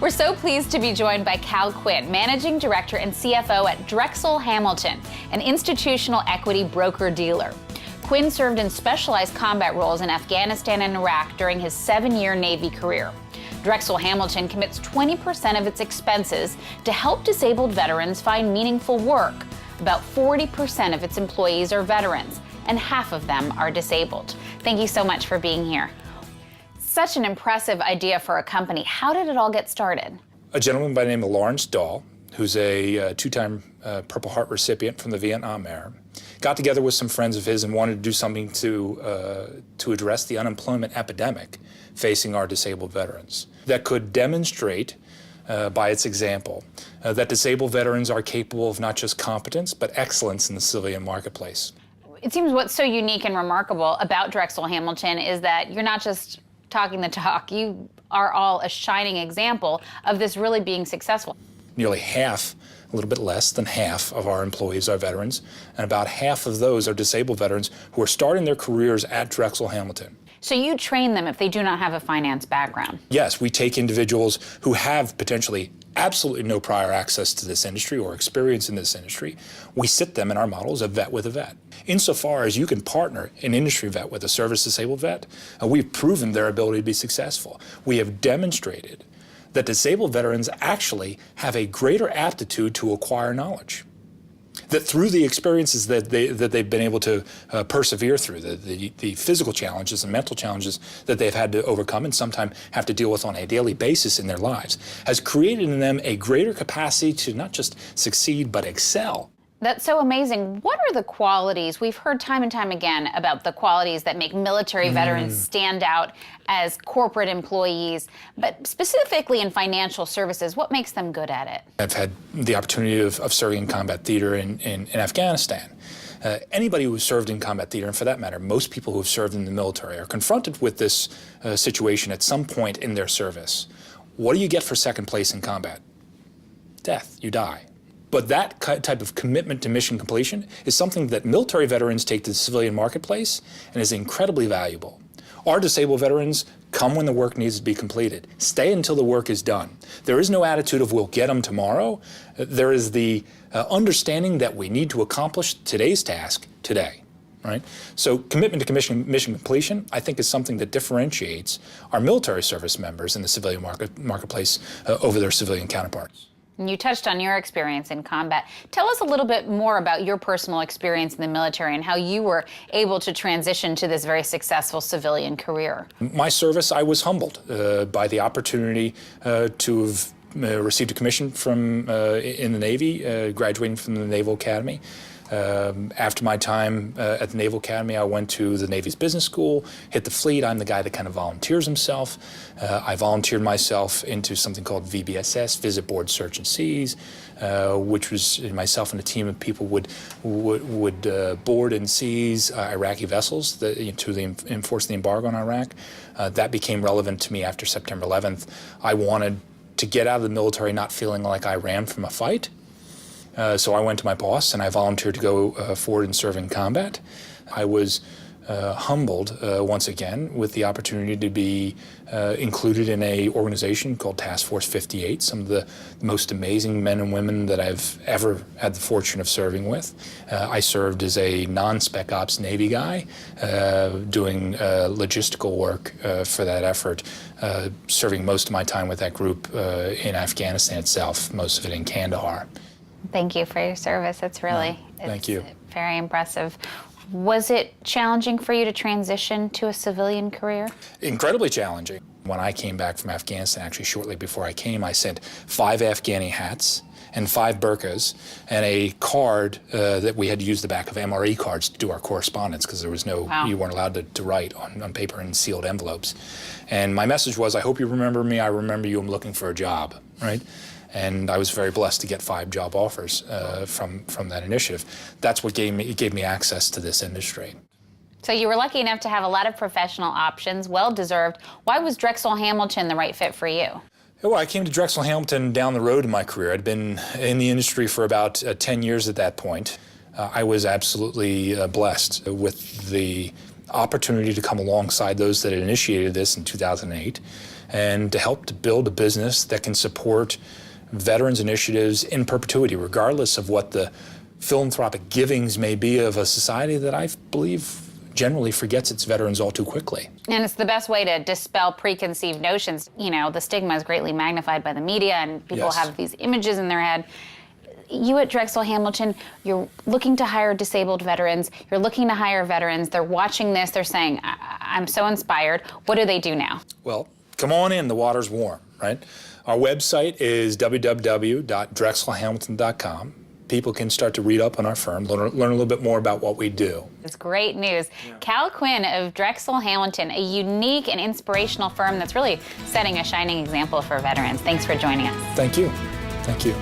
We're so pleased to be joined by Cal Quinn, Managing Director and CFO at Drexel Hamilton, an institutional equity broker-dealer. Quinn served in specialized combat roles in Afghanistan and Iraq during his 7-year Navy career. Drexel Hamilton commits 20% of its expenses to help disabled veterans find meaningful work. About 40% of its employees are veterans, and half of them are disabled. Thank you so much for being here. Such an impressive idea for a company. How did it all get started? A gentleman by the name of Lawrence Dahl, who's a two-time Purple Heart recipient from the Vietnam era, got together with some friends of his and wanted to do something to address the unemployment epidemic facing our disabled veterans that could demonstrate by its example that disabled veterans are capable of not just competence but excellence in the civilian marketplace. It seems what's so unique and remarkable about Drexel Hamilton is that you're not just talking the talk. You are all a shining example of this really being successful. Nearly half, a little bit less than half of our employees are veterans, and about half of those are disabled veterans who are starting their careers at Drexel Hamilton. So you train them if they do not have a finance background? Yes, we take individuals who have potentially absolutely no prior access to this industry or experience in this industry. We sit them in our model as a vet with a vet. Insofar as you can partner an industry vet with a service-disabled vet, we've proven their ability to be successful. We have demonstrated that disabled veterans actually have a greater aptitude to acquire knowledge. That through the experiences that they've been able to persevere through, the physical challenges and mental challenges that they've had to overcome and sometimes have to deal with on a daily basis in their lives, has created in them a greater capacity to not just succeed but excel. That's so amazing. What are the qualities? We've heard time and time again about the qualities that make military veterans stand out as corporate employees, but specifically in financial services, what makes them good at it? I've had the opportunity of serving in combat theater in Afghanistan. Anybody who has served in combat theater, and for that matter, most people who have served in the military are confronted with this situation at some point in their service. What do you get for second place in combat? Death. You die. But that type of commitment to mission completion is something that military veterans take to the civilian marketplace and is incredibly valuable. Our disabled veterans come when the work needs to be completed, stay until the work is done. There is no attitude of we'll get them tomorrow. There is the understanding that we need to accomplish today's task today. Right? So commitment to mission completion, I think, is something that differentiates our military service members in the civilian marketplace over their civilian counterparts. You touched on your experience in combat. Tell us a little bit more about your personal experience in the military and how you were able to transition to this very successful civilian career. My service, I was humbled by the opportunity to have received a commission from in the Navy, graduating from the Naval Academy. After my time at the Naval Academy, I went to the Navy's business school, hit the fleet. I'm the guy that kind of volunteers himself. I volunteered myself into something called VBSS, Visit Board Search and Seize, which was myself and a team of people would board and seize Iraqi vessels to enforce the embargo on Iraq. That became relevant to me after September 11th. I wanted to get out of the military not feeling like I ran from a fight. So I went to my boss and I volunteered to go forward and serve in combat. I was humbled once again with the opportunity to be included in an organization called Task Force 58, some of the most amazing men and women that I've ever had the fortune of serving with. I served as a non-spec ops Navy guy, doing logistical work for that effort, serving most of my time with that group in Afghanistan itself, most of it in Kandahar. Thank you for your service. It's really Thank you. Very impressive. Was it challenging for you to transition to a civilian career? Incredibly challenging. When I came back from Afghanistan, actually shortly before I came, I sent 5 Afghani hats and 5 burqas and a card that we had to use the back of MRE cards to do our correspondence because there was no, you weren't allowed to write on paper in sealed envelopes. And my message was, I hope you remember me, I remember you, I'm looking for a job, right? And I was very blessed to get 5 job offers from that initiative. That's what gave me access to this industry. So you were lucky enough to have a lot of professional options, well-deserved. Why was Drexel Hamilton the right fit for you? Well, I came to Drexel Hamilton down the road in my career. I'd been in the industry for about 10 years at that point. I was absolutely blessed with the opportunity to come alongside those that had initiated this in 2008 and to help to build a business that can support veterans initiatives in perpetuity, regardless of what the philanthropic givings may be of a society that I believe generally forgets its veterans all too quickly. And it's the best way to dispel preconceived notions. You know, the stigma is greatly magnified by the media, and people Yes. have these images in their head. You at Drexel Hamilton, you're looking to hire disabled veterans, you're looking to hire veterans, they're watching this, they're saying, I'm so inspired. What do they do now? Well, come on in, the water's warm, right? Our website is www.drexelhamilton.com. People can start to read up on our firm, learn a little bit more about what we do. It's great news. Yeah. Cal Quinn of Drexel Hamilton, a unique and inspirational firm that's really setting a shining example for veterans. Thanks for joining us. Thank you. Thank you.